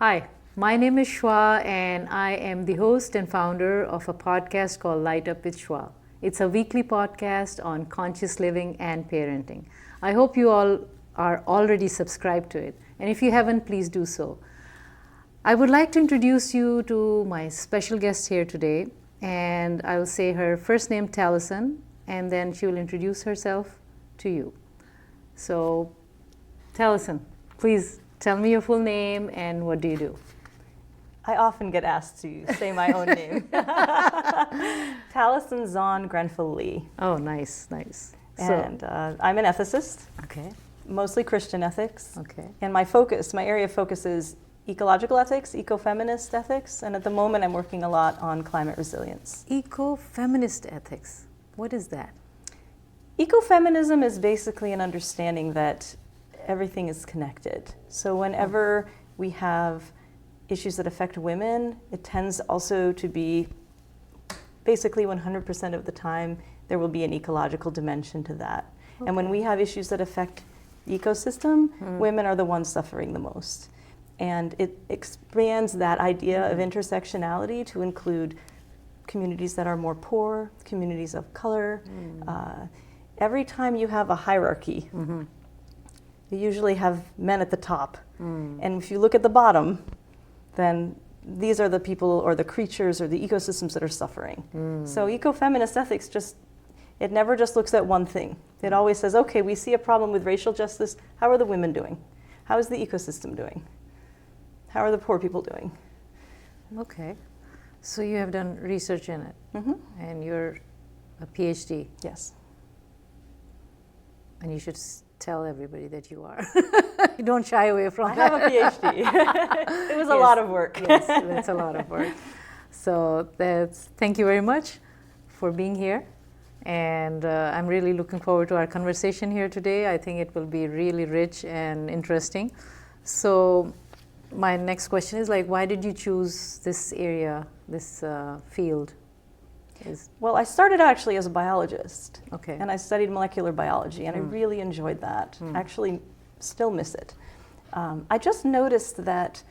Hi, my name is Shwa and I am the host and founder of a podcast called Light Up with Shwa. It's a weekly podcast on conscious living and parenting. I hope you all are already subscribed to it, and if you haven't, please do so. I would like to introduce you to my special guest here today, and I will say her first name Tallessyn, and then she will introduce herself to you. So, Tallessyn, please tell me your full name and what do you do? I often get asked to say my own name. Tallessyn Zawn Grenfell-Lee. Oh, nice. And I'm an ethicist, Okay. mostly Christian ethics. Okay. And my area of focus is ecological ethics, ecofeminist ethics, and at the moment I'm working a lot on climate resilience. Ecofeminist ethics. What is that? Ecofeminism is basically an understanding that everything is connected. So whenever we have issues that affect women, it tends also to be basically 100% of the time there will be an ecological dimension to that. Okay. And when we have issues that affect the ecosystem, women are the ones suffering the most. And it expands that idea of intersectionality to include communities that are more poor, communities of color. Every time you have a hierarchy, you usually have men at the top. And if you look at the bottom, then these are the people or the creatures or the ecosystems that are suffering. So ecofeminist ethics it never just looks at one thing. It always says, okay, we see a problem with racial justice. How are the women doing? How is the ecosystem doing? How are the poor people doing? Okay. So you have done research in it. And you're a Ph.D. Yes. And you should tell everybody that you are. You don't shy away from I that. have a Ph.D. It was a lot of work. Yes, that's a lot of work. So thank you very much for being here. And I'm really looking forward to our conversation here today. I think it will be really rich and interesting. So my next question is why did you choose this area, this field? Well, I started actually as a biologist. Okay. And I studied molecular biology, and I really enjoyed that. Actually, still miss it. I just noticed that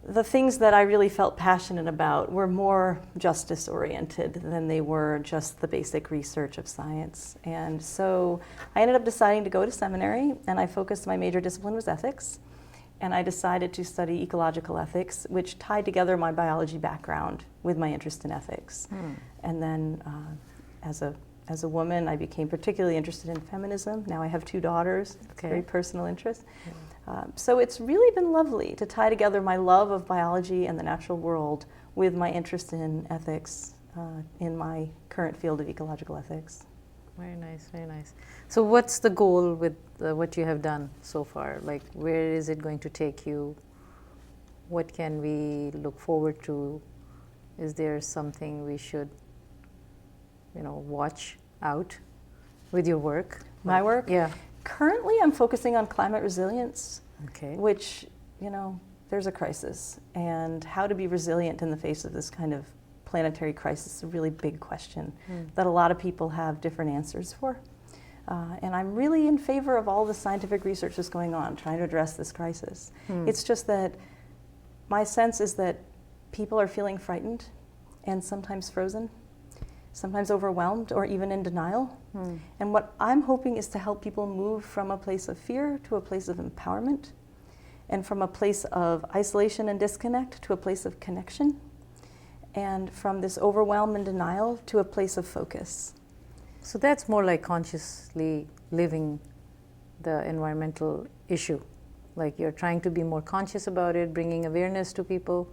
the things that I really felt passionate about were more justice-oriented than they were just the basic research of science. And so I ended up deciding to go to seminary, and I focused, my major discipline was ethics. And I decided to study ecological ethics, which tied together my biology background with my interest in ethics. And then as a woman, I became particularly interested in feminism. Now I have 2 daughters, very personal interest. So it's really been lovely to tie together my love of biology and the natural world with my interest in ethics in my current field of ecological ethics. Very nice, very nice. So what's the goal with what you have done so far? Where is it going to take you? What can we look forward to? Is there something we should, watch out with your work? My work? Yeah. Currently, I'm focusing on climate resilience, which, there's a crisis. And how to be resilient in the face of this kind of planetary crisis is a really big question that a lot of people have different answers for. And I'm really in favor of all the scientific research that's going on, trying to address this crisis. It's just that my sense is that people are feeling frightened and sometimes frozen, sometimes overwhelmed or even in denial. And what I'm hoping is to help people move from a place of fear to a place of empowerment, and from a place of isolation and disconnect to a place of connection, and from this overwhelm and denial to a place of focus. So that's more like consciously living the environmental issue. You're trying to be more conscious about it, bringing awareness to people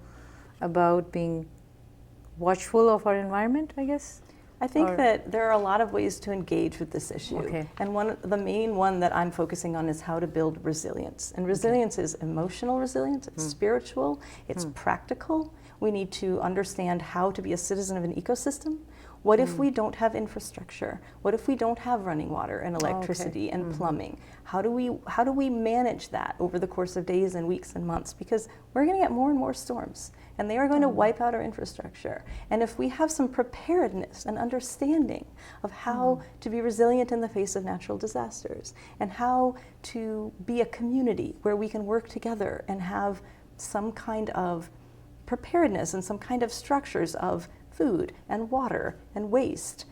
about being watchful of our environment, I guess? I think that there are a lot of ways to engage with this issue. Okay. And the main one that I'm focusing on is how to build resilience. And resilience is emotional resilience, it's spiritual, it's practical. We need to understand how to be a citizen of an ecosystem. What if we don't have infrastructure? What if we don't have running water and electricity and plumbing? How do we manage that over the course of days and weeks and months? Because we're going to get more and more storms, and they are going to wipe out our infrastructure. And if we have some preparedness and understanding of how to be resilient in the face of natural disasters, and how to be a community where we can work together and have some kind of preparedness and some kind of structures of food and water and waste.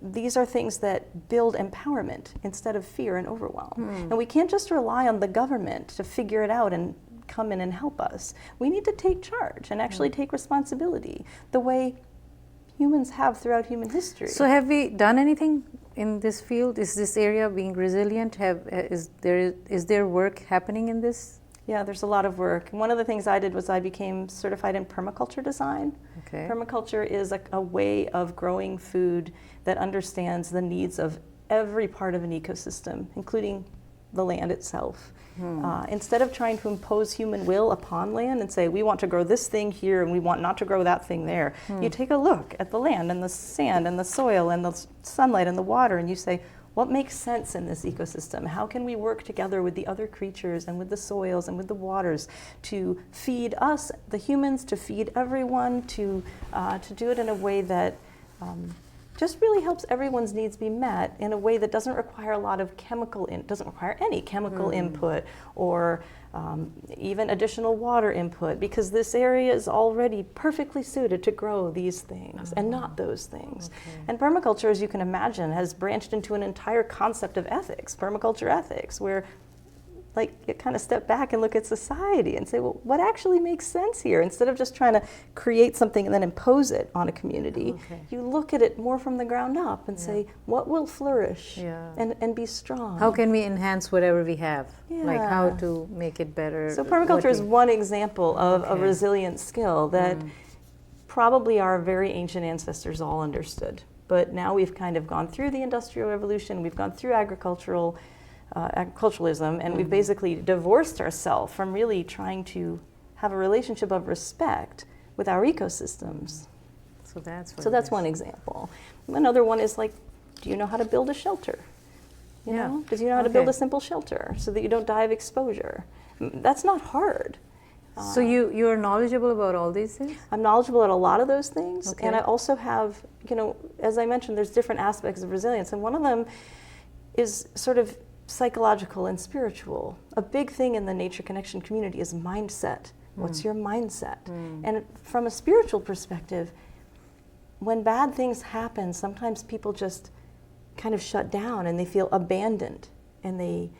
These are things that build empowerment instead of fear and overwhelm. And we can't just rely on the government to figure it out and come in and help us. We need to take charge and actually take responsibility the way humans have throughout human history. So have we done anything in this field? Is this area being resilient? Is there work happening in this? Yeah, there's a lot of work. And one of the things I did was I became certified in permaculture design. Okay. Permaculture is a way of growing food that understands the needs of every part of an ecosystem, including the land itself. Instead of trying to impose human will upon land and say, we want to grow this thing here and we want not to grow that thing there, you take a look at the land and the sand and the soil and the sunlight and the water, and you say, what makes sense in this ecosystem? How can we work together with the other creatures and with the soils and with the waters to feed us, the humans, to feed everyone, to do it in a way that just really helps everyone's needs be met in a way that doesn't require a lot of doesn't require any chemical input or even additional water input, because this area is already perfectly suited to grow these things and not those things. Okay. And permaculture, as you can imagine, has branched into an entire concept of ethics, permaculture ethics, where like you kind of step back and look at society and say, well, what actually makes sense here? Instead of just trying to create something and then impose it on a community, you look at it more from the ground up and say, what will flourish and be strong? How can we enhance whatever we have? Like how to make it better? So permaculture is one example of a resilient skill that probably our very ancient ancestors all understood. But now we've kind of gone through the Industrial Revolution, we've gone through agriculturalism, and we've basically divorced ourselves from really trying to have a relationship of respect with our ecosystems. So that's one example. Another one is like, do you know how to build a shelter? You know? Do you know how to build a simple shelter so that you don't die of exposure? That's not hard. So you're knowledgeable about all these things? I'm knowledgeable at a lot of those things, and I also have, as I mentioned, there's different aspects of resilience, and one of them is sort of psychological and spiritual. A big thing in the nature connection community is mindset. What's your mindset? And from a spiritual perspective, when bad things happen, sometimes people just kind of shut down and they feel abandoned, and they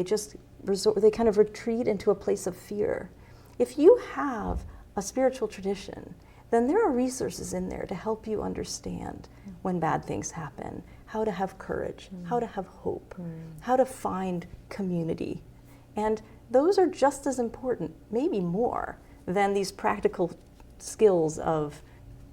just they kind of retreat into a place of fear. If you have a spiritual tradition, then there are resources in there to help you understand when bad things happen, how to have courage, how to have hope, how to find community. And those are just as important, maybe more, than these practical skills of,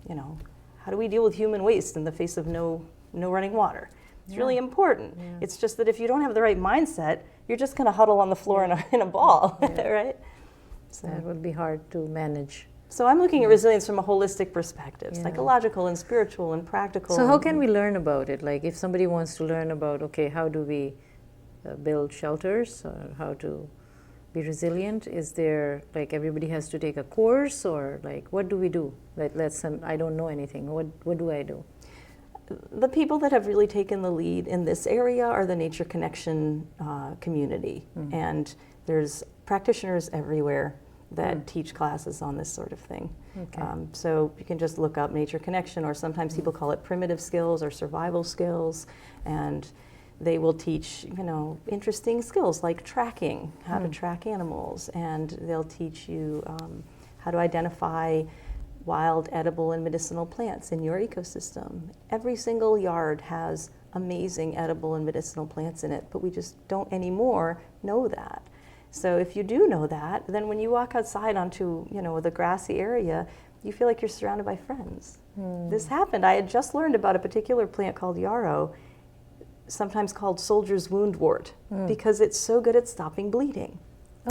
how do we deal with human waste in the face of no running water? It's really important. It's just that if you don't have the right mindset, you're just going to huddle on the floor in a ball, right? So that would be hard to manage. So I'm looking at resilience from a holistic perspective, psychological and spiritual and practical. So how can we learn about it? Like if somebody wants to learn about, how do we build shelters or how to be resilient? Is there, like everybody has to take a course, or like what do we do? Like I don't know anything. What do I do? The people that have really taken the lead in this area are the Nature Connection community. And there's practitioners everywhere that teach classes on this sort of thing. So you can just look up Nature Connection, or sometimes people call it primitive skills or survival skills, and they will teach, interesting skills like tracking, how to track animals, and they'll teach you how to identify wild, edible, and medicinal plants in your ecosystem. Every single yard has amazing edible and medicinal plants in it, but we just don't anymore know that. So if you do know that, then when you walk outside onto, the grassy area, you feel like you're surrounded by friends. This happened. I had just learned about a particular plant called yarrow, sometimes called soldier's woundwort, because it's so good at stopping bleeding.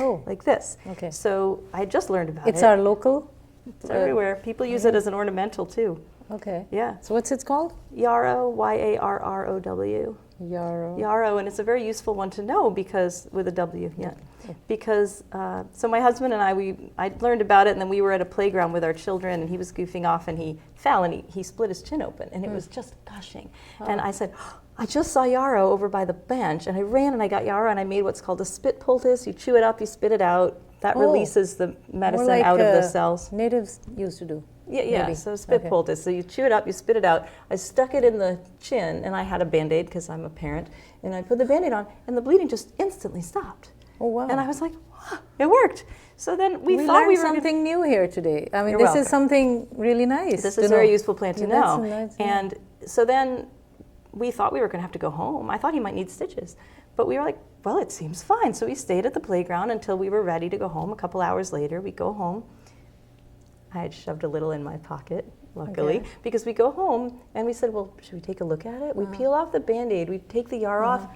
Oh. Like this. Okay. So I had just learned about it. It's our local? It's everywhere. People use it as an ornamental too. Okay. Yeah. So what's it called? Yarrow, Yarrow. Yarrow, and it's a very useful one to know because, with a W, because, so my husband and I learned about it, and then we were at a playground with our children, and he was goofing off, and he fell, and he split his chin open, and it was just gushing. And I said, I just saw yarrow over by the bench, and I ran and I got yarrow, and I made what's called a spit poultice. You chew it up, you spit it out, That Oh, releases the medicine like, out of the cells. Natives used to do. Yeah, maybe. so spit Okay. poultice. So you chew it up, you spit it out. I stuck it in the chin, and I had a Band-Aid because I'm a parent, and I put the Band-Aid on, and the bleeding just instantly stopped. Oh, wow. And I was like, wow, it worked. So then we thought learned we were something new here today. I mean, You're this welcome. is something really nice. This to is a very know. useful plant to Yeah, that's know. nice, yeah. And so then we thought we were going to have to go home. I thought he might need stitches. But we were like, well, it seems fine. So we stayed at the playground until we were ready to go home. A couple hours later, we go home. I had shoved a little in my pocket, luckily, Okay. because we go home and we said, well, should we take a look at it? We peel off the Band-Aid, we take the yar off,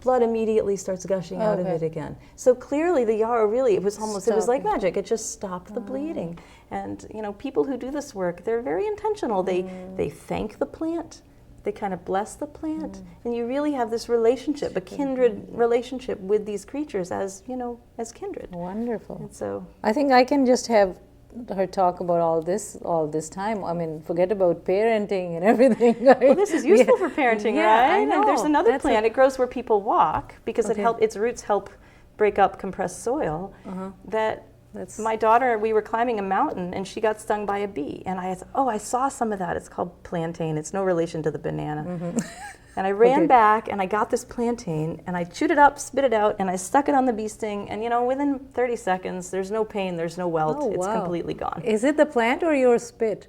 blood immediately starts gushing out of Okay. it again. So clearly the yar really, it was like Stopping. magic. It just stopped the bleeding. And people who do this work, they're very intentional. They thank the plant. They kind of bless the plant, and you really have this relationship, a kindred relationship with these creatures as kindred. Wonderful. And so I think I can just have her talk about all this time. I mean, forget about parenting and everything. well, this is useful for parenting, Yeah, right? I know. And there's another That's plant. It grows where people walk because Okay. its roots help break up compressed soil. That's My daughter, we were climbing a mountain and she got stung by a bee. And I said, I saw some of that. It's called plantain. It's no relation to the banana. And I ran Okay. back and I got this plantain and I chewed it up, spit it out, and I stuck it on the bee sting. And within 30 seconds, there's no pain, there's no welt. Oh, It's wow. completely gone. Is it the plant or your spit?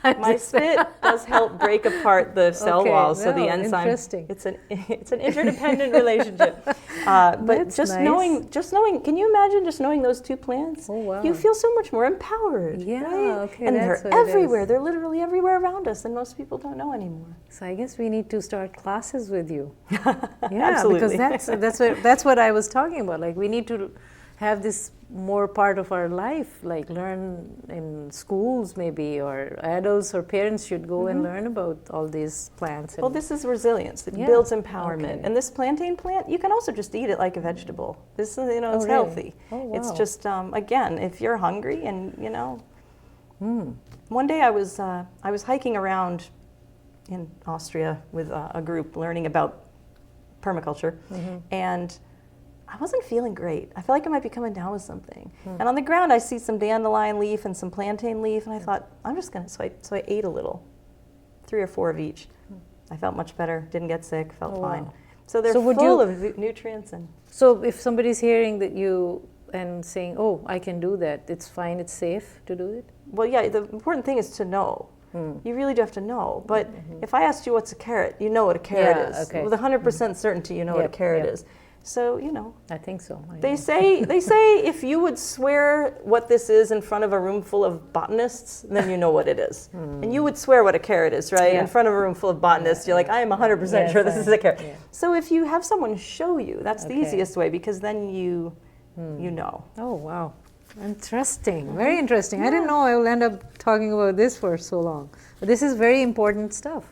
My spit does help break apart the cell Okay, walls, so the no, enzyme. interesting. It's an interdependent relationship. But That's just nice. knowing. Can you imagine just knowing those two plants? Oh, wow. You feel so much more empowered. Yeah, right? okay, And that's they're what it is. everywhere. They're literally everywhere around us, and most people don't know anymore. So I guess we need to start classes with you. Absolutely. Because that's what I was talking about. Like, we need to have this more part of our life, like learn in schools maybe, or adults or parents should go and learn about all these plants. Well, this is resilience. It Yeah, builds empowerment. okay. And this plantain plant, you can also just eat it like a vegetable. This is, it's really? healthy. Oh, It's wow. just, again, if you're hungry and, One day I was hiking around in Austria with a group learning about permaculture, and I wasn't feeling great. I felt like I might be coming down with something. And on the ground, I see some dandelion leaf and some plantain leaf, and I thought, I'm just going to, so I ate a little, 3 or 4 of each. I felt much better, didn't get sick, felt Oh, fine. wow. So they're So would full you- of nutrients. And So if somebody's hearing that you and saying, oh, I can do that, it's fine, it's safe to do it? well, yeah, the important thing is to know. You really do have to know. But if I asked you what's a carrot, you know what a carrot Yeah, is. okay. With 100% certainty, you know what a Yep, carrot yep. is. So, I think so. I They know. say if you would swear what this is in front of a room full of botanists, then you know what it is. And you would swear what a carrot is, right? Yeah. In front of a room full of botanists, you're like, I am 100% Yes, sure this is a carrot. yeah. So if you have someone show you, that's the Okay. easiest way, because then you know. Oh, wow. Interesting. Very interesting. I didn't know I will end up talking about this for so long. But this is very important stuff.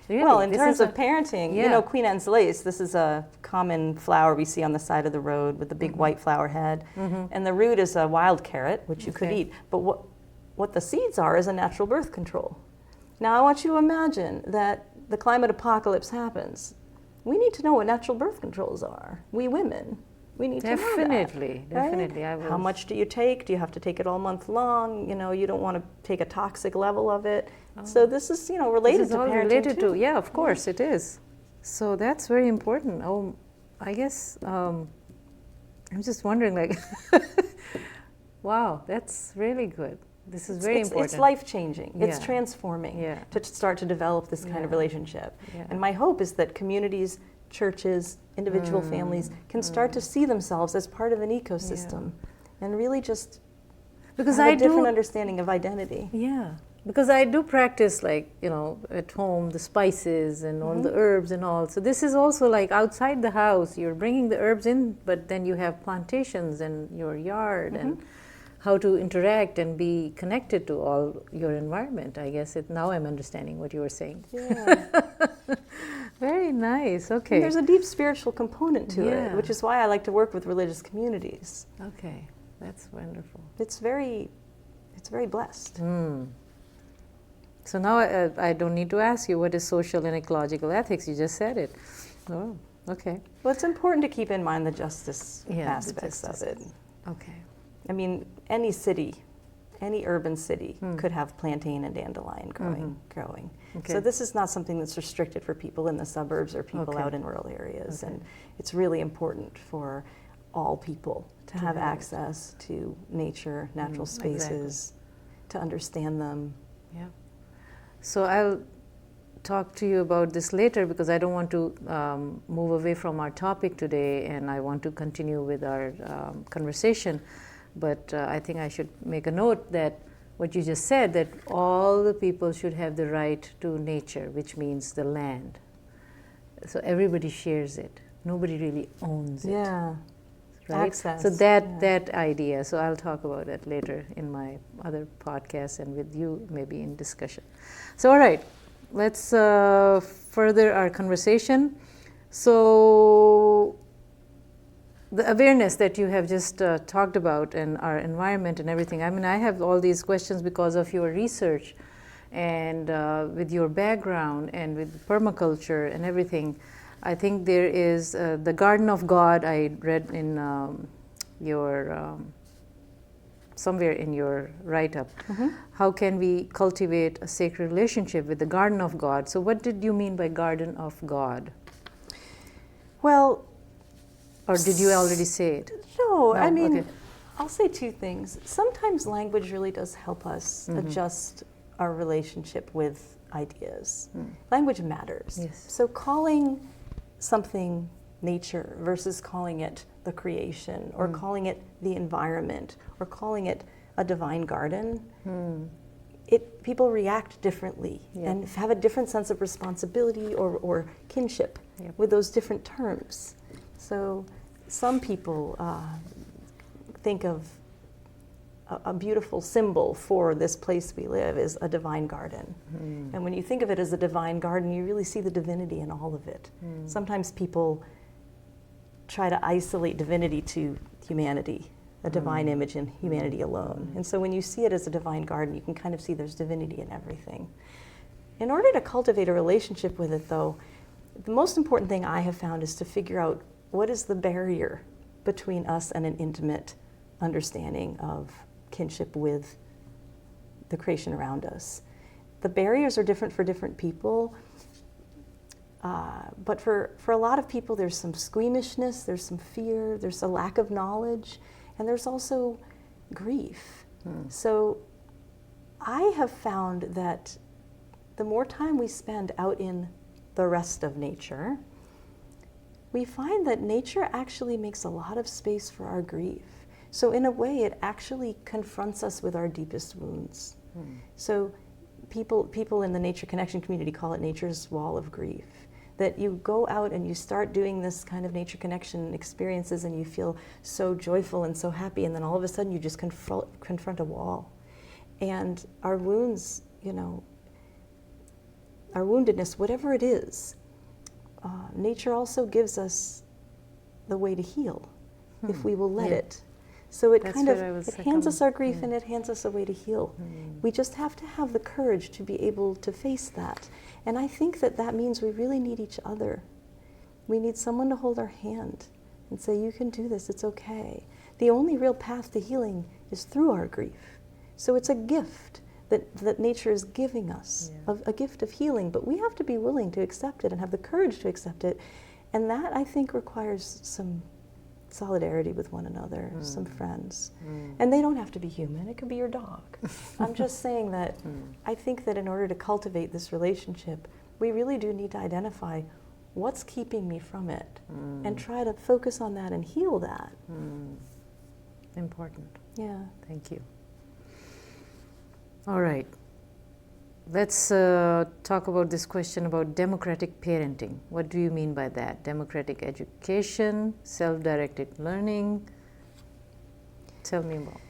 Really. Well, in This terms is of parenting, yeah. Queen Anne's lace, this is a common flower we see on the side of the road with the big white flower head. And the root is a wild carrot, which you could Okay. eat. But what the seeds are is a natural birth control. Now, I want you to imagine that the climate apocalypse happens. We need to know what natural birth controls are. We women. We need to know that. Definitely, right? definitely. I will. How much do you take? Do you have to take it all month long? You don't want to take a toxic level of it. So this is, related This is to all parenting related too. to, yeah, of course it is. So that's very important. Oh, I guess I'm just wondering, like, wow, that's really good. This is very important. It's life-changing. It's Yeah. transforming Yeah. to start to develop this kind of Yeah. relationship. Yeah. And my hope is that communities, churches, individual families can start to see themselves as part of an ecosystem and really just Because have I a different do, understanding of identity. yeah, because I do practice, like, at home, the spices and all the herbs and all. So this is also like outside the house, you're bringing the herbs in, but then you have plantations and your yard and how to interact and be connected to all your environment. I guess now I'm understanding what you were saying. Yeah. Very nice. And Okay. there's a deep spiritual component to Yeah. it, which is why I like to work with religious communities. Okay. That's wonderful. It's very blessed. So now I don't need to ask you what is social and ecological ethics. You just said it. Oh. Okay. Well, it's important to keep in mind the justice aspects of it. Okay. I mean, any city, any urban city could have plantain and dandelion growing. Okay. So this is not something that's restricted for people in the suburbs or people out in rural areas. And it's really important for all people to have access to nature, natural spaces, to understand them. Yeah. So I'll talk to you about this later because I don't want to move away from our topic today, and I want to continue with our conversation. But I think I should make a note that what you just said, that all the people should have the right to nature, which means the land. So everybody shares it. Nobody really owns it. Yeah. Right? Access. So that idea, so I'll talk about it later in my other podcasts and with you maybe in discussion. So all right, let's further our conversation. So the awareness that you have just talked about and our environment and everything, I mean, I have all these questions because of your research and with your background and with permaculture and everything. I think there is the Garden of God I read in your somewhere in your write-up. How can we cultivate a sacred relationship with the Garden of God? So what did you mean by Garden of God? Well, or did you already say it? No, I mean, I'll say two things. Sometimes language really does help us adjust our relationship with ideas. Language matters. Yes. So calling something nature versus calling it the creation or calling it the environment or calling it a divine garden, people react differently and have a different sense of responsibility or kinship with those different terms. So some people think of a beautiful symbol for this place we live is a divine garden. And when you think of it as a divine garden, you really see the divinity in all of it. Sometimes people try to isolate divinity to humanity, a divine image in humanity alone. And so when you see it as a divine garden, you can kind of see there's divinity in everything. In order to cultivate a relationship with it, though, the most important thing I have found is to figure out what is the barrier between us and an intimate understanding of kinship with the creation around us. The barriers are different for different people, but for a lot of people there's some squeamishness, there's some fear, there's a lack of knowledge, and there's also grief. So I have found that the more time we spend out in the rest of nature, we find that nature actually makes a lot of space for our grief. So in a way, it actually confronts us with our deepest wounds. So people in the nature connection community call it nature's wall of grief. That you go out and you start doing this kind of nature connection experiences and you feel so joyful and so happy, and then all of a sudden you just confront a wall. And our wounds, our woundedness, whatever it is, nature also gives us the way to heal if we will let it. So it hands us our grief and it hands us a way to heal. We just have to have the courage to be able to face that. And I think that means we really need each other. We need someone to hold our hand and say, you can do this, it's okay. The only real path to healing is through our grief. So it's a gift that nature is giving us, a gift of healing, but we have to be willing to accept it and have the courage to accept it. And that, I think, requires some solidarity with one another, some friends. And they don't have to be human, it could be your dog. I'm just saying that I think that in order to cultivate this relationship, we really do need to identify what's keeping me from it and try to focus on that and heal that. Important. Yeah. Thank you. All right. Let's talk about this question about democratic parenting. What do you mean by that? Democratic education, self-directed learning? Tell me about.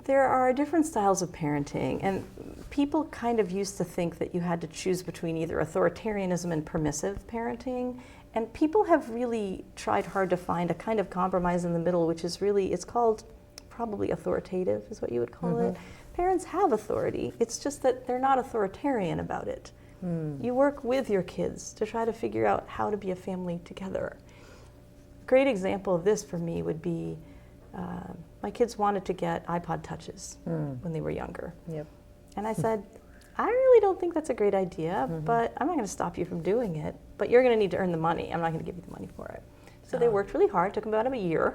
There are different styles of parenting, and people kind of used to think that you had to choose between either authoritarianism and permissive parenting, and people have really tried hard to find a kind of compromise in the middle, which is really, it's called probably authoritative, is what you would call it. Parents have authority. It's just that they're not authoritarian about it. You work with your kids to try to figure out how to be a family together. A great example of this for me would be my kids wanted to get iPod Touches when they were younger. Yep. And I said, I really don't think that's a great idea, but I'm not going to stop you from doing it, but you're going to need to earn the money. I'm not going to give you the money for it. So they worked really hard, took them about a year,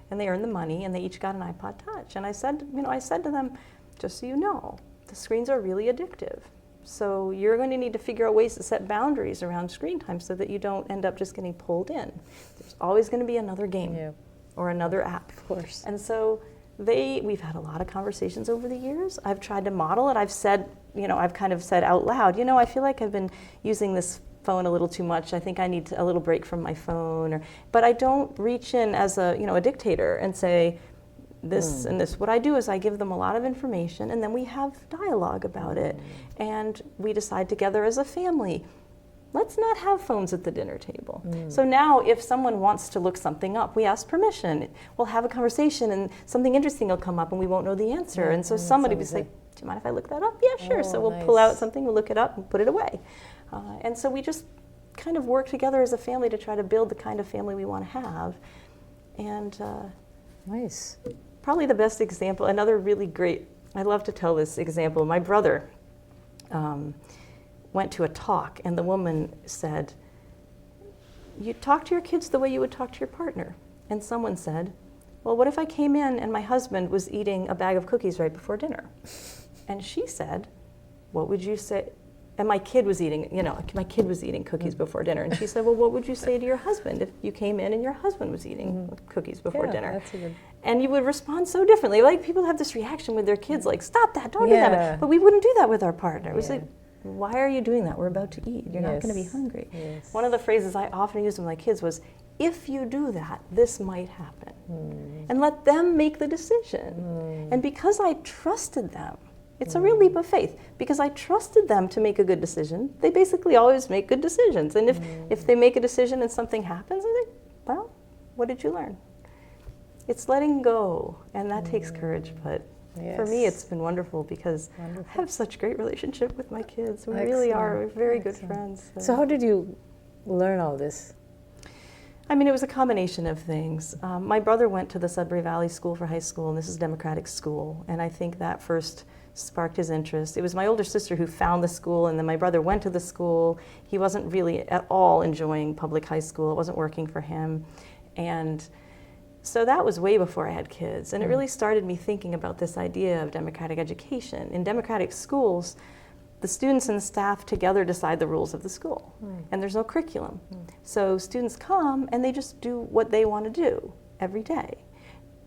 and they earned the money, and they each got an iPod Touch. And I said to them, just so you know, the screens are really addictive. So you're going to need to figure out ways to set boundaries around screen time so that you don't end up just getting pulled in. There's always going to be another game or another app. Of course. And so we've had a lot of conversations over the years. I've tried to model it. I've said, I've kind of said out loud, I feel like I've been using this phone a little too much. I think I need a little break from my phone. But I don't reach in as a dictator and say this and this. What I do is I give them a lot of information, and then we have dialogue about it. And we decide together as a family, let's not have phones at the dinner table. So now if someone wants to look something up, we ask permission. We'll have a conversation and something interesting will come up and we won't know the answer. And so somebody will be like, do you mind if I look that up? Yeah, sure. So we'll pull out something, we'll look it up and put it away. And so we just kind of work together as a family to try to build the kind of family we want to have. And Nice. Probably the best example, another really great, I love to tell this example. My brother went to a talk, and the woman said, you talk to your kids the way you would talk to your partner. And someone said, well, what if I came in and my husband was eating a bag of cookies right before dinner? And she said, what would you say? And my kid was eating cookies before dinner. And she said, well, what would you say to your husband if you came in and your husband was eating cookies before dinner? That's a good... And you would respond so differently. Like, people have this reaction with their kids, like, stop that, don't do that. But we wouldn't do that with our partner. It was like, why are you doing that? We're about to eat. You're not going to be hungry. One of the phrases I often used with my kids was, if you do that, this might happen. And let them make the decision. And because I trusted them, it's a real leap of faith. Because I trusted them to make a good decision, they basically always make good decisions. And if they make a decision and something happens, I think, well, what did you learn? It's letting go, and that takes courage, but for me it's been wonderful because I have such a great relationship with my kids. We really are very good friends. So how did you learn all this? I mean, it was a combination of things. My brother went to the Sudbury Valley School for high school, and this is a democratic school, and I think that first sparked his interest. It was my older sister who found the school, and then my brother went to the school. He wasn't really at all enjoying public high school. It wasn't working for him. And so that was way before I had kids. And it really started me thinking about this idea of democratic education. In democratic schools, the students and the staff together decide the rules of the school. And there's no curriculum. So students come and they just do what they want to do every day.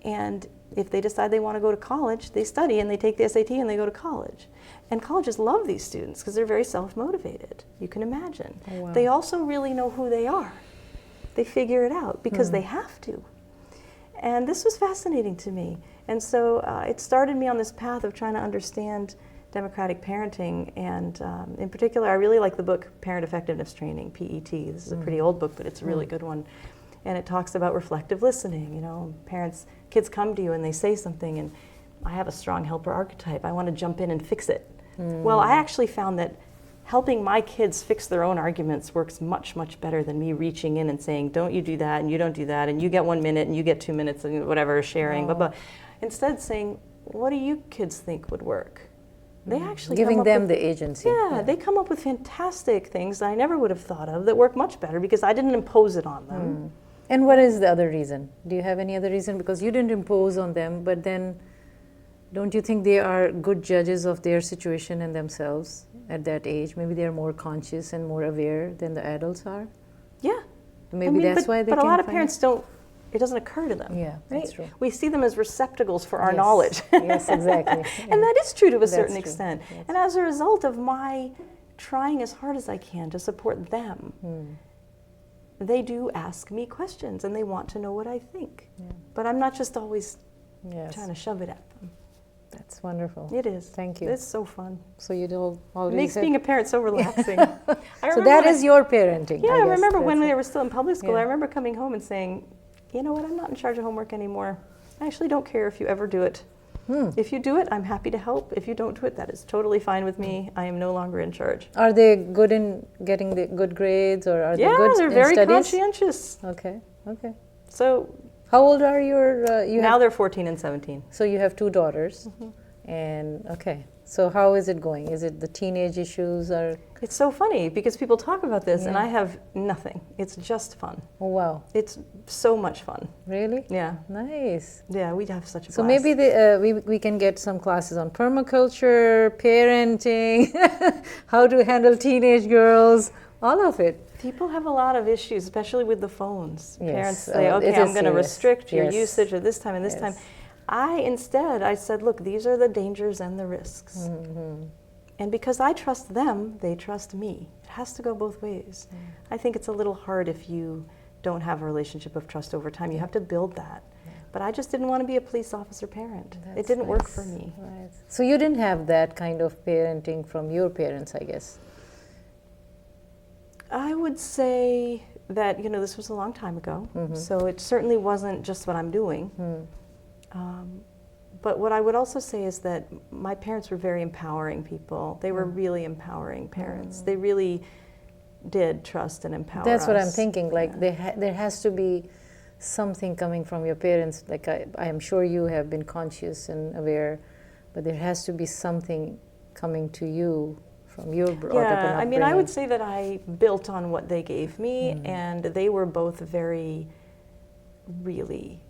And if they decide they want to go to college, they study and they take the SAT and they go to college. And colleges love these students because they're very self-motivated, you can imagine. They also really know who they are. They figure it out because they have to. And this was fascinating to me. And so it started me on this path of trying to understand democratic parenting. And in particular, I really like the book Parent Effectiveness Training, PET. This is a pretty old book, but it's a really good one. And it talks about reflective listening. Kids come to you and they say something, and I have a strong helper archetype. I want to jump in and fix it. Well, I actually found that helping my kids fix their own arguments works much, much better than me reaching in and saying, don't you do that, and you don't do that, and you get 1 minute, and you get 2 minutes, and whatever, sharing, blah, blah. Instead saying, what do you kids think would work? They actually giving them the agency. Yeah, they come up with fantastic things that I never would have thought of that work much better because I didn't impose it on them. And what is the other reason? Do you have any other reason? Because you didn't impose on them, but then don't you think they are good judges of their situation and themselves at that age? Maybe they're more conscious and more aware than the adults are? Yeah. Maybe that's why they But a lot of parents don't, it doesn't occur to them. Yeah, that's true. We see them as receptacles for our knowledge. Yes, exactly. And that is true to a certain extent. And as a result of my trying as hard as I can to support them, they do ask me questions and they want to know what I think. But I'm not just always trying to shove it at them. That's wonderful. It is. Thank you. It's so fun. So you don't always... It makes being a parent so relaxing. So that is your parenting. Yeah, I remember when they were still in public school, I remember coming home and saying, you know what, I'm not in charge of homework anymore. I actually don't care if you ever do it. If you do it, I'm happy to help. If you don't do it, that is totally fine with me. I am no longer in charge. Are they good in getting the good grades, or are they good they're in very studies? conscientious. Okay. So How old are your? now they're 14 and 17. So you have 2 daughters, and okay. So how is it going? Is it the teenage issues or? It's so funny because people talk about this and I have nothing. It's just fun. Oh wow! It's so much fun. Really? Yeah. Nice. Yeah, we'd have such a blast. So maybe we can get some classes on permaculture, parenting, how to handle teenage girls, all of it. People have a lot of issues, especially with the phones. Yes. Parents say, okay, I'm going to restrict your usage at this time and this time. I said, look, these are the dangers and the risks. And because I trust them, they trust me. It has to go both ways. I think it's a little hard if you don't have a relationship of trust over time. You have to build that. But I just didn't want to be a police officer parent. It didn't work for me. Right. So you didn't have that kind of parenting from your parents, I guess. I would say that, this was a long time ago. So it certainly wasn't just what I'm doing. But what I would also say is that my parents were very empowering people. They were really empowering parents. They really did trust and empower us. That's what I'm thinking. Like there has to be something coming from your parents. Like I am sure you have been conscious and aware, but there has to be something coming to you from your brought up and upbringing. I mean, I would say that I built on what they gave me, and they were both very, really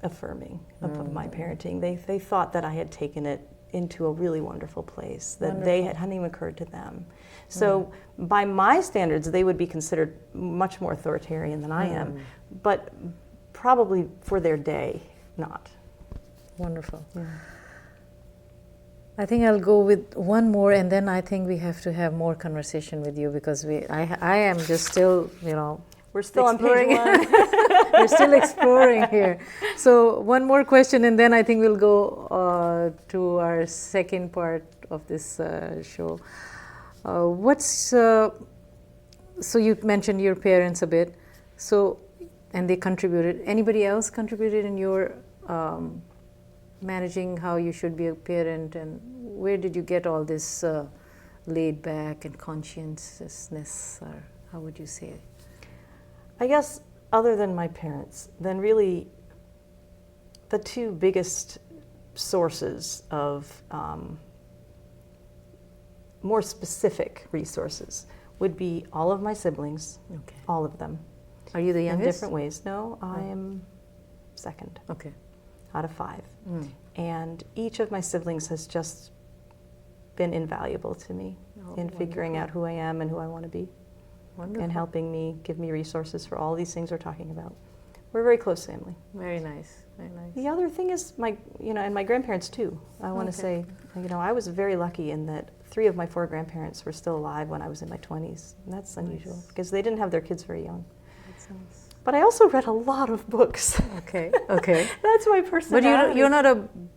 affirming of my parenting. They thought that I had taken it into a really wonderful place, that they hadn't even occurred to them. So by my standards, they would be considered much more authoritarian than I am, but probably for their day, not. Wonderful. Yeah. I think I'll go with one more, and then I think we have to have more conversation with you because I am just still, we're still on page 1. We're still exploring here. So one more question, and then I think we'll go to our second part of this show. So you mentioned your parents a bit. So, and they contributed. Anybody else contributed in your managing how you should be a parent, and where did you get all this laid back and conscientiousness, or how would you say it? I guess other than my parents, then really the 2 biggest sources of more specific resources would be all of my siblings, all of them. Are you the youngest? In different ways. No, I am second. Okay. Out of 5. And each of my siblings has just been invaluable to me in figuring out who I am and who I want to be. Wonderful. And helping me, give me resources for all these things we're talking about. We're a very close family. Very nice, very nice. The other thing is and my grandparents too. I want to say, I was very lucky in that 3 of my 4 grandparents were still alive when I was in my 20s. And that's unusual because they didn't have their kids very young. That's nice. But I also read a lot of books. Okay. That's my personality.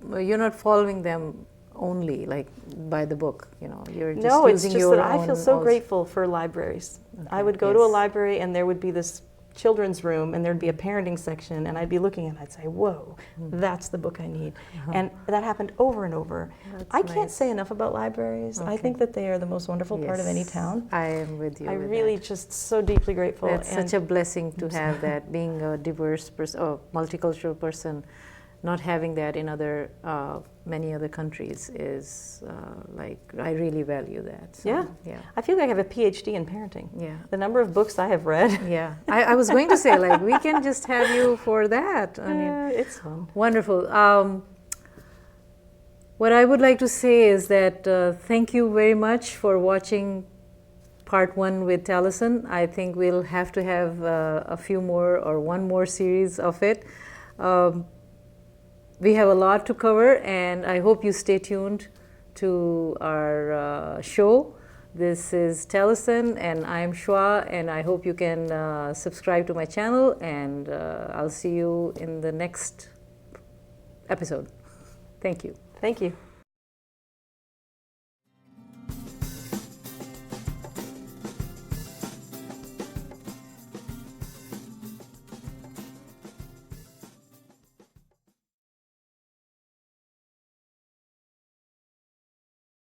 But you're not following them only like by the book, You're just no, it's using just your that I own feel so also. grateful for libraries. I would go to a library and there would be this children's room and there'd be a parenting section and I'd be looking and I'd say, whoa, that's the book I need. And that happened over and over. I can't say enough about libraries. I think that they are the most wonderful part of any town. I am with you. I really just so deeply grateful. It's such a blessing to have that, being a diverse person, or multicultural person. Not having that in many other countries is I really value that. So, yeah. I feel like I have a Ph.D. in parenting. Yeah. The number of books I have read. Yeah. I was going to say, we can just have you for that. I mean, it's fun. Wonderful. What I would like to say is that thank you very much for watching part 1 with Tallessyn. I think we'll have to have a few more or one more series of it. We have a lot to cover, and I hope you stay tuned to our show. This is Tallessyn, and I'm Shwa, and I hope you can subscribe to my channel, and I'll see you in the next episode. Thank you. Thank you.